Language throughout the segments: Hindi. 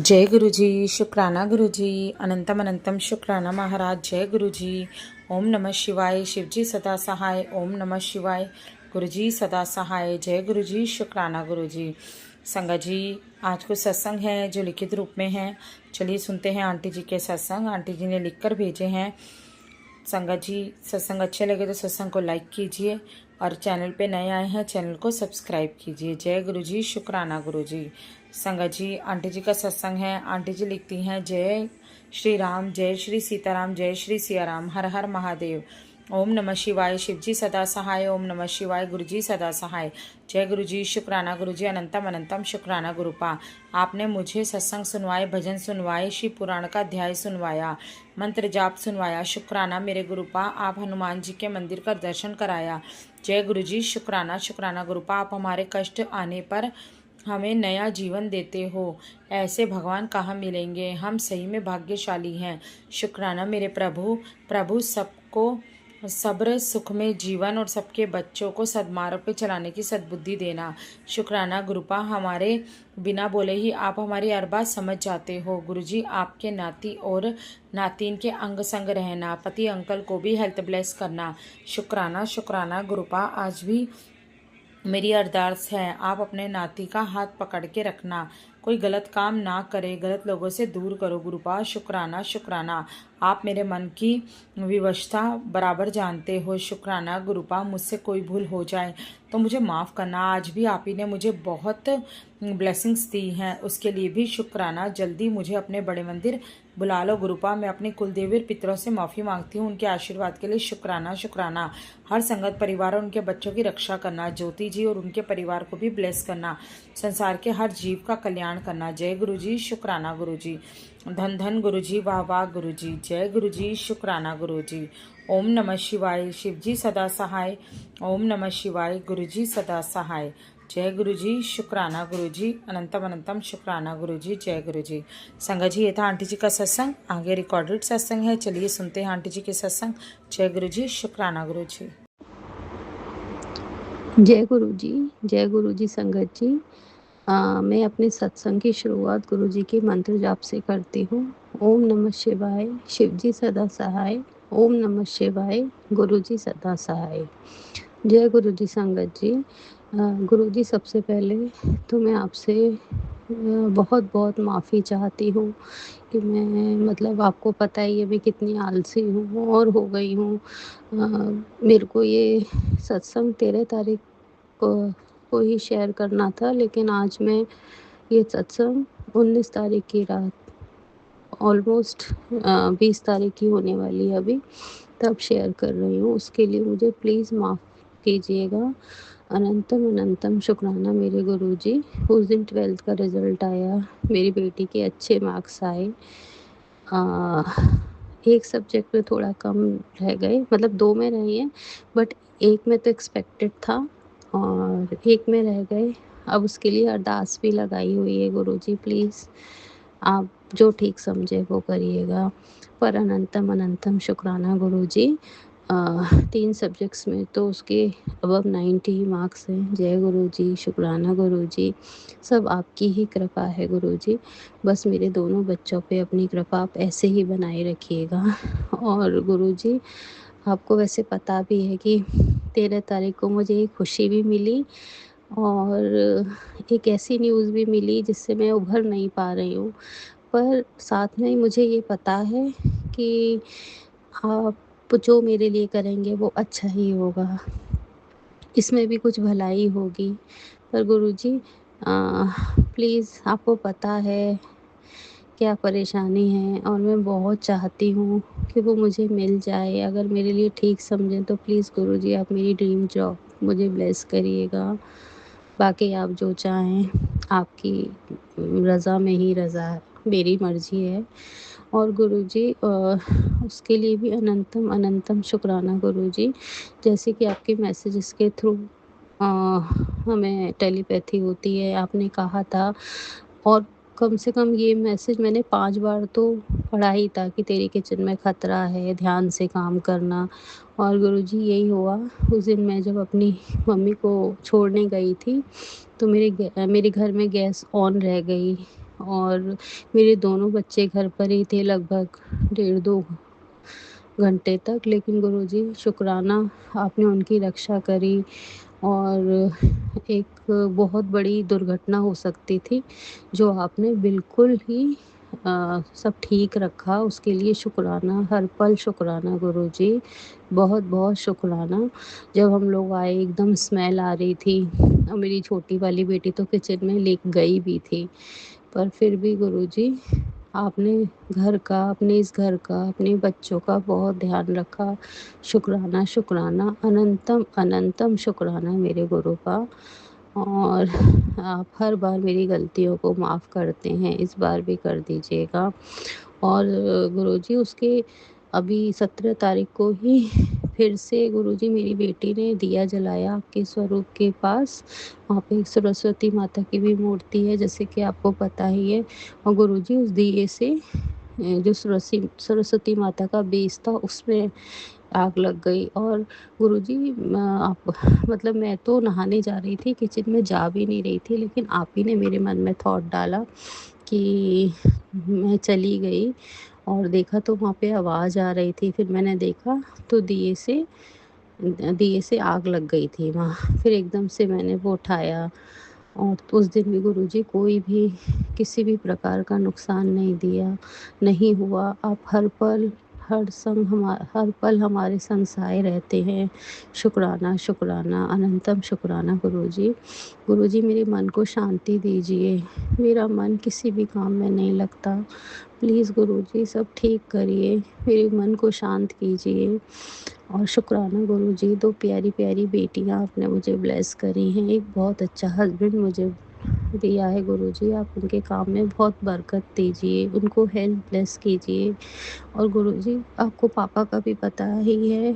जय गुरुजी, शुक्राना गुरुजी, अनंतम अनंतम शुक्राना महाराज। जय गुरुजी। ओम नमः शिवाय। शिवजी सदा सहाय। ओम नमः शिवाय। गुरुजी सदा सहाय। जय गुरुजी, शुक्राना गुरुजी। संगत जी, आज कुछ सत्संग है जो लिखित रूप में है। चलिए सुनते हैं आंटी जी के सत्संग। आंटी जी ने लिखकर भेजे हैं। संगत जी, सत्संग अच्छे लगे तो सत्संग को लाइक कीजिए और चैनल पे नए आए हैं चैनल को सब्सक्राइब कीजिए। जय गुरुजी, शुक्राना गुरुजी। संगत जी, आंटी जी का सत्संग है। आंटी जी लिखती हैं, जय श्री राम, जय श्री सीताराम, जय श्री सिया राम, हर हर महादेव। ओम नमः शिवाय। शिवजी सदा सहाय। ओम नमः शिवाय। गुरुजी सदा सहाय। जय गुरुजी, शुक्राना गुरुजी, अनंतम अनंतम शुक्राना गुरुपा। आपने मुझे सत्संग सुनवाए, भजन सुनवाए, शिव पुराण का अध्याय सुनवाया, मंत्र जाप सुनवाया। शुक्राना मेरे गुरुपा। आप हनुमान जी के मंदिर का दर्शन कराया। जय गुरुजी, शुक्राना शुक्राना गुरुपा। आप हमारे कष्ट आने पर हमें नया जीवन देते हो। ऐसे भगवान कहाँ मिलेंगे, हम सही में भाग्यशाली हैं। शुक्राना मेरे प्रभु। प्रभु सबको सब्र सुख में जीवन और सबके बच्चों को सद्मार्ग पे चलाने की सद्बुद्धि देना। शुक्राना गुरुपा। हमारे बिना बोले ही आप हमारी हर बात समझ जाते हो। गुरुजी, आपके नाती और नातिन के अंग संग रहना। पति अंकल को भी हेल्थ ब्लेस करना। शुक्राना शुक्राना गुरुपा। आज भी मेरी अरदास है, आप अपने नाती का हाथ पकड़ के रखना, कोई गलत काम ना करे, गलत लोगों से दूर करो गुरुपा। शुक्राना शुक्राना। आप मेरे मन की विवशता बराबर जानते हो। शुक्राना गुरुपा। मुझसे कोई भूल हो जाए तो मुझे माफ़ करना। आज भी आप ही ने मुझे बहुत ब्लेसिंग्स दी हैं, उसके लिए भी शुक्राना। जल्दी मुझे अपने बड़े मंदिर बुला लो गुरुपा। मैं अपने कुलदेवी और पितरों से माफ़ी मांगती हूँ, उनके आशीर्वाद के लिए शुक्राना शुक्राना। हर संगत परिवार और उनके बच्चों की रक्षा करना। ज्योति जी और उनके परिवार को भी ब्लेस करना। संसार के हर जीव का कल्याण करना। जय गुरुजी, शुक्राना गुरुजी। धन धन गुरुजी, वाह वाह गुरुजी। जय गुरुजी, शुक्राना गुरुजी। ओम नमः शिवाय। शिवजी सदा सहाय। ओम नमः शिवाय। गुरुजी सदा सहाय। जय गुरुजी, शुक्राना गुरुजी, अनंतम अनंतम शुक्राना गुरुजी। जय गुरुजी। संगत जी, ये था आंटी जी का सत्संग। आगे रिकॉर्डेड सत्संग है, चलिए सुनते हैं आंटी जी के सत्संग। जय गुरुजी, शुक्राना गुरुजी। जय गुरुजी, जय गुरुजी। संगत जी, मैं अपने सत्संग की शुरुआत गुरुजी के मंत्र जाप से करती हूँ। ओम नमः शिवाय। शिवजी सदा सहाय। ओम नमः शिवाय। गुरुजी सदा सहाय। जय गुरुजी। संगत जी, गुरुजी, सबसे पहले तो मैं आपसे बहुत बहुत माफ़ी चाहती हूँ कि मैं मतलब आपको पता ही है मैं कितनी आलसी हूँ और हो गई हूँ। मेरे को ये सत्संग 13 तारीख को ही शेयर करना था, लेकिन आज मैं ये सत्संग 19 तारीख की रात ऑलमोस्ट 20 तारीख की होने वाली है अभी, तब शेयर कर रही हूँ। उसके लिए मुझे प्लीज़ माफ़ कीजिएगा। अनंतम अनंतम शुक्राना मेरे गुरुजी। उस दिन 12th का रिज़ल्ट आया, मेरी बेटी के अच्छे मार्क्स आए। एक सब्जेक्ट में थोड़ा कम रह गए, मतलब 2 में रहे हैं, बट एक में तो एक्सपेक्टेड था और एक में रह गए। अब उसके लिए अरदास भी लगाई हुई है। गुरुजी प्लीज़ आप जो ठीक समझे वो करिएगा। पर अनंतम अनंतम शुक्राना गुरुजी। 3 सब्जेक्ट्स में तो उसके अबव 90 मार्क्स हैं। जय गुरुजी, शुक्राना गुरुजी। सब आपकी ही कृपा है गुरुजी। बस मेरे दोनों बच्चों पे अपनी कृपा आप ऐसे ही बनाए रखिएगा। और गुरुजी, आपको वैसे पता भी है कि 13 तारीख को मुझे एक खुशी भी मिली और एक ऐसी न्यूज़ भी मिली जिससे मैं उभर नहीं पा रही हूँ। पर साथ में ही मुझे ये पता है कि आप जो मेरे लिए करेंगे वो अच्छा ही होगा, इसमें भी कुछ भलाई होगी। पर गुरुजी, प्लीज़ आपको पता है क्या परेशानी है और मैं बहुत चाहती हूँ कि वो मुझे मिल जाए। अगर मेरे लिए ठीक समझें तो प्लीज़ गुरुजी आप मेरी ड्रीम जॉब मुझे ब्लेस करिएगा। बाकी आप जो चाहें, आपकी रज़ा में ही रज़ा है, मेरी मर्ज़ी है। और गुरुजी, उसके लिए भी अनंतम अनंतम शुक्राना गुरुजी। जैसे कि आपके मैसेजेस के थ्रू हमें टेलीपैथी होती है, आपने कहा था, और कम से कम ये मैसेज मैंने 5 बार तो पढ़ा ही था कि तेरे किचन में खतरा है, ध्यान से काम करना। और गुरुजी यही हुआ। उस दिन मैं जब अपनी मम्मी को छोड़ने गई थी तो मेरे घर में गैस ऑन रह गई और मेरे दोनों बच्चे घर पर ही थे लगभग डेढ़ 2 घंटे तक। लेकिन गुरुजी शुक्राना आपने उनकी रक्षा करी और एक बहुत बड़ी दुर्घटना हो सकती थी, जो आपने बिल्कुल ही सब ठीक रखा, उसके लिए शुक्राना, हर पल शुक्राना गुरुजी, बहुत-बहुत शुक्राना। जब हम लोग आए एकदम स्मेल आ रही थी और मेरी छोटी वाली बेटी तो किचन में लेट गई भी थी। पर फिर भी गुरुजी आपने घर का, अपने इस घर का, अपने बच्चों का बहुत ध्यान रखा। शुक्राना, शुक्राना, अनंतम, अनंतम शुक्राना मेरे गुरु का। और आप हर बार मेरी गलतियों को माफ़ करते हैं, इस बार भी कर दीजिएगा। और गुरुजी उसके अभी 17 तारीख को ही फिर से गुरुजी मेरी बेटी ने दिया जलाया आपके स्वरूप के पास। वहाँ पे एक सरस्वती माता की भी मूर्ति है, जैसे कि आपको पता ही है। और गुरुजी उस दिए से जो सरस्वती माता का बेस था उसमें आग लग गई। और गुरुजी आप मतलब मैं तो नहाने जा रही थी, किचन में जा भी नहीं रही थी, लेकिन आप ही ने मेरे मन में थॉट डाला कि मैं चली गई और देखा तो वहाँ पे आवाज़ आ रही थी। फिर मैंने देखा तो दिए से आग लग गई थी वहाँ। फिर एकदम से मैंने वो उठाया और उस दिन भी गुरुजी कोई भी किसी भी प्रकार का नुकसान नहीं दिया, नहीं हुआ। आप हर पल हमारे संग साए रहते हैं। शुक्राना, शुक्राना, अनंतम शुक्राना गुरुजी। गुरुजी मेरे मन को शांति दीजिए, मेरा मन किसी भी काम में नहीं लगता। प्लीज़ गुरुजी सब ठीक करिए, मेरे मन को शांत कीजिए। और शुक्राना गुरुजी 2 प्यारी-प्यारी बेटियाँ आपने मुझे ब्लेस करी हैं, एक बहुत अच्छा हस्बैंड मुझे दिया है गुरुजी। आप उनके काम में बहुत बरकत दीजिए, उनको हेल्थ ब्लेस कीजिए। और गुरुजी आपको पापा का भी पता ही है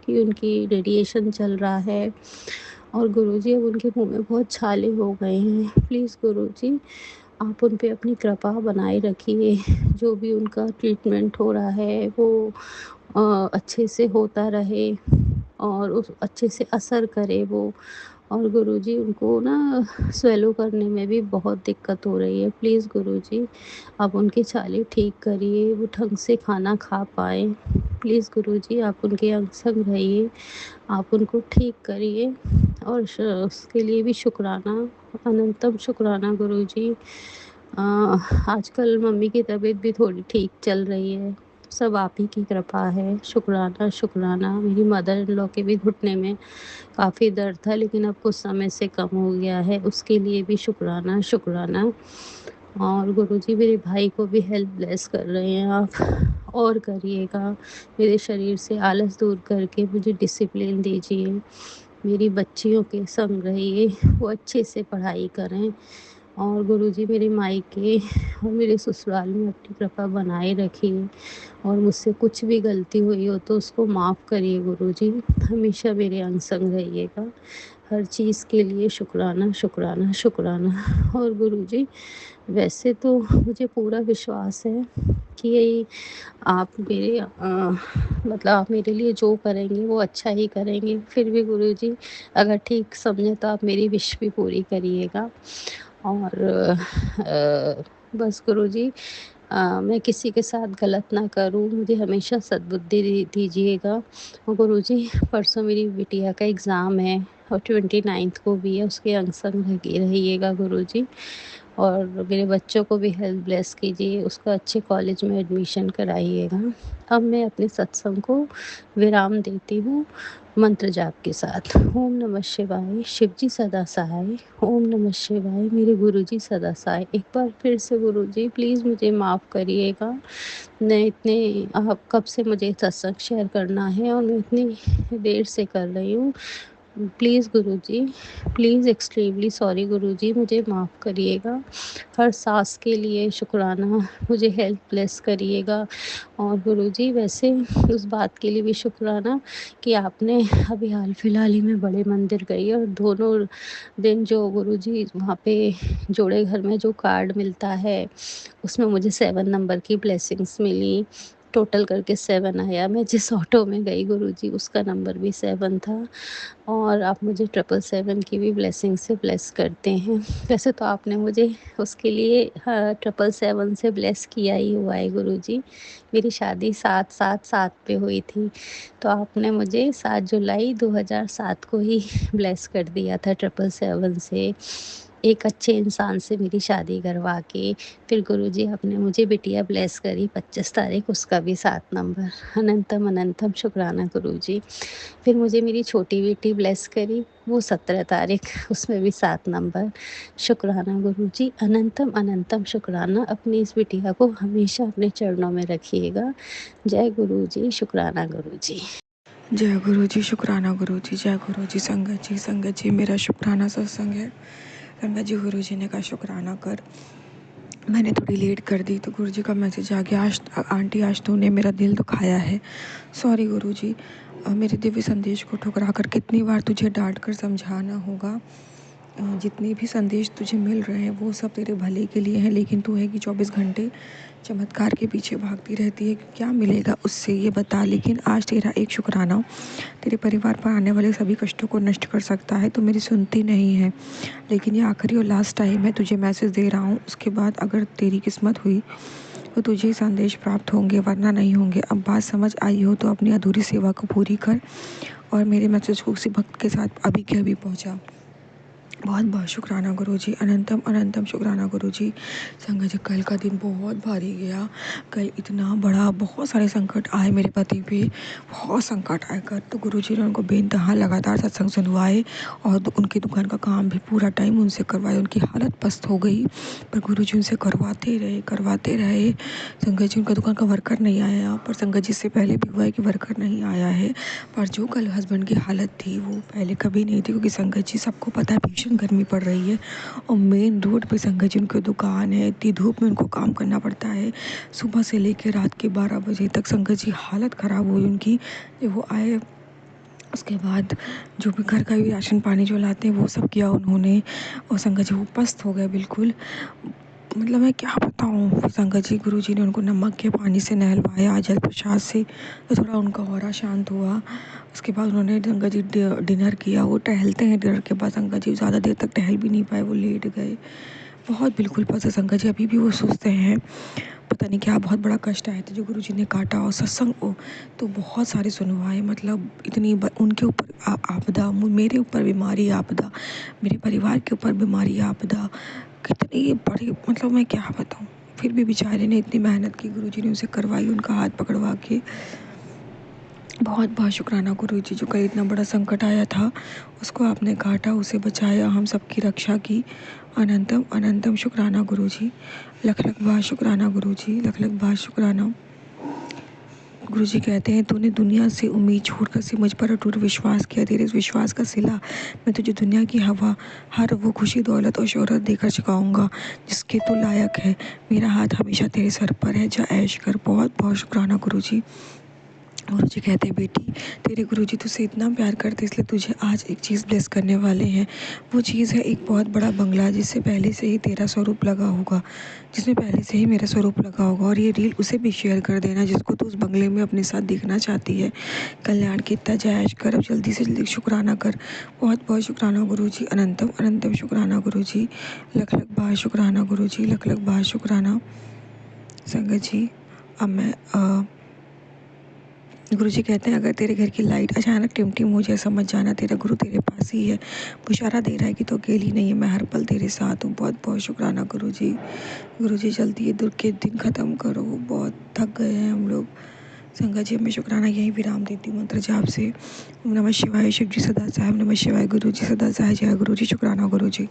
कि उनकी रेडिएशन चल रहा है और गुरुजी अब उनके मुँह में बहुत छाले हो गए हैं। प्लीज़ गुरुजी आप उन पे अपनी कृपा बनाए रखिए। जो भी उनका ट्रीटमेंट हो रहा है वो अच्छे से होता रहे और उस अच्छे से असर करे वो। और गुरुजी उनको ना स्वेलो करने में भी बहुत दिक्कत हो रही है। प्लीज़ गुरुजी आप उनकी छाले ठीक करिए, वो ढंग से खाना खा पाएँ। प्लीज़ गुरुजी आप उनके अंग संग रहिए, आप उनको ठीक करिए। और उसके लिए भी शुक्राना, अनंतम शुक्राना गुरुजी। आजकल मम्मी की तबीयत भी थोड़ी ठीक चल रही है, सब आप ही की कृपा है। शुक्राना, शुक्राना। मेरी मदर इन लॉ के भी घुटने में काफ़ी दर्द था, लेकिन अब कुछ समय से कम हो गया है, उसके लिए भी शुक्राना, शुक्राना। और गुरुजी मेरे भाई को भी हेल्प ब्लेस कर रहे हैं आप, और करिएगा। मेरे शरीर से आलस दूर करके मुझे डिसिप्लिन दीजिए। मेरी बच्चियों के संग रहिए, वो अच्छे से पढ़ाई करें। और गुरुजी मेरे मायके और मेरे ससुराल में अपनी कृपा बनाए रखिए। और मुझसे कुछ भी गलती हुई हो तो उसको माफ़ करिए गुरुजी। हमेशा मेरे अंग संग रहिएगा। हर चीज़ के लिए शुक्राना, शुक्राना, शुक्राना। और गुरुजी वैसे तो मुझे पूरा विश्वास है कि आप मतलब आप मेरे लिए जो करेंगे वो अच्छा ही करेंगे। फिर भी गुरुजी अगर ठीक समझे तो आप मेरी विश भी पूरी करिएगा। और बस गुरुजी मैं किसी के साथ गलत ना करूँ, मुझे हमेशा सद्बुद्धि दीजिएगा। और गुरुजी परसों मेरी बिटिया का एग्ज़ाम है और 29th को भी है, उसके अंग संग लगे रहिएगा गुरुजी। और मेरे बच्चों को भी हेल्थ ब्लेस कीजिए, उसको अच्छे कॉलेज में एडमिशन कराइएगा। अब मैं अपने सत्संग को विराम देती हूँ मंत्र जाप के साथ। ओम नमः शिवाय, शिव जी सदा सहाय। ओम नमः शिवाय, मेरे गुरुजी सदा सहाय। एक बार फिर से गुरुजी प्लीज़ मुझे माफ़ करिएगा। मैं इतने आप कब से मुझे सत्संग शेयर करना है और मैं इतनी देर से कर रही हूँ। Please Guruji, please extremely sorry Guruji, मुझे माफ़ करिएगा। हर साँस के लिए शुक्राना, मुझे हेल्थ ब्लेस करिएगा। और गुरुजी वैसे उस बात के लिए भी शुक्राना कि आपने अभी हाल-फिलहाल ही में बड़े मंदिर गई और दोनों दिन जो गुरुजी वहाँ पे जोड़े घर में जो कार्ड मिलता है, उसमें मुझे 7 नंबर की ब्लेसिंग्स मिली। टोटल करके 7 आया। मैं जिस ऑटो में गई गुरुजी उसका नंबर भी 7 था। और आप मुझे 777 की भी ब्लेसिंग से ब्लेस करते हैं। वैसे तो आपने मुझे उसके लिए 777 से ब्लेस किया ही हुआ है गुरुजी। मेरी शादी 7/7/7 पे हुई थी, तो आपने मुझे 7 जुलाई 2007 को ही ब्लेस कर दिया था 777 से। एक अच्छे इंसान से मेरी शादी करवा के फिर गुरुजी आपने मुझे बिटिया ब्लेस करी 25 तारीख, उसका भी 7 नंबर। अनंतम अनंतम शुक्राना गुरुजी। फिर मुझे मेरी छोटी बेटी ब्लेस करी, वो 17 तारीख, उसमें भी 7 नंबर। शुक्राना गुरुजी, अनंतम अनंतम शुक्राना। अपनी इस बिटिया को हमेशा अपने चरणों में रखिएगा। जय गुरुजी, शुक्राना गुरुजी। जय गुरु जी, शुक्राना गुरु जी, जय गुरु जी। संगत जी मेरा शुक्राना सत्संग है। संगत जी गुरु जी ने कहा शुक्राना कर। मैंने थोड़ी लेट कर दी तो गुरु जी का मैसेज आ गया, आज आंटी आज तूने मेरा दिल दुखाया है, सॉरी गुरु जी। मेरे दिव्य संदेश को ठुकरा कर कितनी बार तुझे डांट कर समझाना होगा। जितने भी संदेश तुझे मिल रहे हैं वो सब तेरे भले के लिए हैं, लेकिन तू है कि 24 घंटे चमत्कार के पीछे भागती रहती है। क्या मिलेगा उससे ये बता। लेकिन आज तेरा एक शुक्राना तेरे परिवार पर आने वाले सभी कष्टों को नष्ट कर सकता है। तो मेरी सुनती नहीं है, लेकिन ये आखिरी और लास्ट टाइम है, तुझे मैसेज दे रहा हूँ। उसके बाद अगर तेरी किस्मत हुई तो तुझे संदेश प्राप्त होंगे, वरना नहीं होंगे। अब बात समझ आई हो तो अपनी अधूरी सेवा को पूरी कर और मेरे मैसेज को उसी भक्त के साथ अभी के अभी पहुँचा। बहुत बहुत शुक्राना गुरु जी, अनंतम अनंतम शुक्राना गुरु जी। संगत जी कल का दिन बहुत भारी गया। कल इतना बड़ा बहुत सारे संकट आए मेरे पति पे, बहुत संकट आए कर। तो गुरु जी ने उनको बेइंतहा लगातार सत्संग सुनवाए और उनकी दुकान का काम भी पूरा टाइम उनसे करवाए। उनकी हालत पस्त हो गई, पर गुरु जी उनसे करवाते रहे। संगत जी उनका दुकान का वर्कर नहीं आया, पर संगत जी से पहले भी हुआ है कि वर्कर नहीं आया है। पर जो कल हस्बैंड की हालत थी वो पहले कभी नहीं थी, क्योंकि संगत जी सबको पता है भीषण गर्मी पड़ रही है और मेन रोड पे संगत जी उनकी दुकान है। इतनी धूप में उनको काम करना पड़ता है। सुबह से लेकर रात के 12 बजे तक संगत जी हालत ख़राब हुई उनकी। जब वो आए उसके बाद जो भी घर का भी राशन पानी जो लाते हैं वो सब किया उन्होंने, और संगत जी वो पस्त हो गए बिल्कुल। मतलब मैं क्या बताऊँ। संगत जी गुरु जी ने उनको नमक के पानी से नहलवाया, जल प्रसाद से, तो थोड़ा उनका ऑरा शांत हुआ। उसके बाद उन्होंने संगत जी डिनर किया। वो टहलते हैं, डिनर के बाद संगत जी ज़्यादा देर तक टहल भी नहीं पाए, वो लेट गए। बहुत बिल्कुल पस संगत जी अभी भी वो सोचते हैं पता नहीं क्या बहुत बड़ा कष्ट आया था जो गुरु जी ने काटा। और सत्संग को तो बहुत सारे सुनवाए, मतलब इतनी उनके ऊपर आपदा, मेरे ऊपर बीमारी आपदा, मेरे परिवार के ऊपर बीमारी आपदा, कितनी बड़ी, मतलब मैं क्या बताऊँ। फिर भी बेचारे ने इतनी मेहनत की, गुरु जी ने उसे करवाई, उनका हाथ पकड़वा के। बहुत बहुत शुक्राना गुरु जी, जो कल इतना बड़ा संकट आया था उसको आपने काटा, उसे बचाया, हम सबकी रक्षा की। अनंतम अनंतम शुक्राना गुरु जी, लख लख बार शुक्राना गुरु जी, लख लख बार शुक्राना। गुरु जी कहते हैं तूने दुनिया से उम्मीद छोड़कर से मुझ पर अटूट विश्वास किया, तेरे इस विश्वास का सिला मैं तुझे दुनिया की हवा, हर वो खुशी दौलत और शोहरत देकर चुकाऊंगा जिसके तू लायक है। मेरा हाथ हमेशा तेरे सर पर है, जा ऐश कर। बहुत बहुत शुक्राना गुरु जी। गुरु जी कहते हैं बेटी तेरे गुरु जी तुझसे इतना प्यार करते इसलिए तुझे आज एक चीज़ ब्लेस करने वाले हैं। वो चीज़ है एक बहुत बड़ा बंगला, जिससे पहले से ही तेरा स्वरूप लगा होगा, जिसमें पहले से ही मेरा स्वरूप लगा होगा। और ये रील उसे भी शेयर कर देना जिसको तू उस बंगले में अपने साथ देखना चाहती है। कल्याण की इतना जायज़ कर, अब जल्दी से जल्दी शुक्राना कर। बहुत बहुत शुक्राना गुरु जी, अनंतम अनंतम शुक्राना गुरु जी, लख लख बार शुक्राना गुरु जी, लख लख बार शुक्राना। संगत जी अब मैं गुरु जी कहते हैं अगर तेरे घर की लाइट अचानक टिमटिम हो जाए समझ जाना तेरा गुरु तेरे पास ही है। वो इशारा दे रहा है कि तो अकेली नहीं है, मैं हर पल तेरे साथ हूँ। बहुत बहुत शुक्राना गुरु जी। गुरु जी जल्दी ये दुख के दिन ख़त्म करो, बहुत थक गए हैं हम लोग। संगत जी मैं शुक्राना यहीं विराम देती हूँ मंत्र जाप से। ओम नमः शिवाय, शिव जी सदा साहेब नमः शिवाय, गुरु जी सदा साहेब, जय गुरु जी, शुक्राना गुरु जी।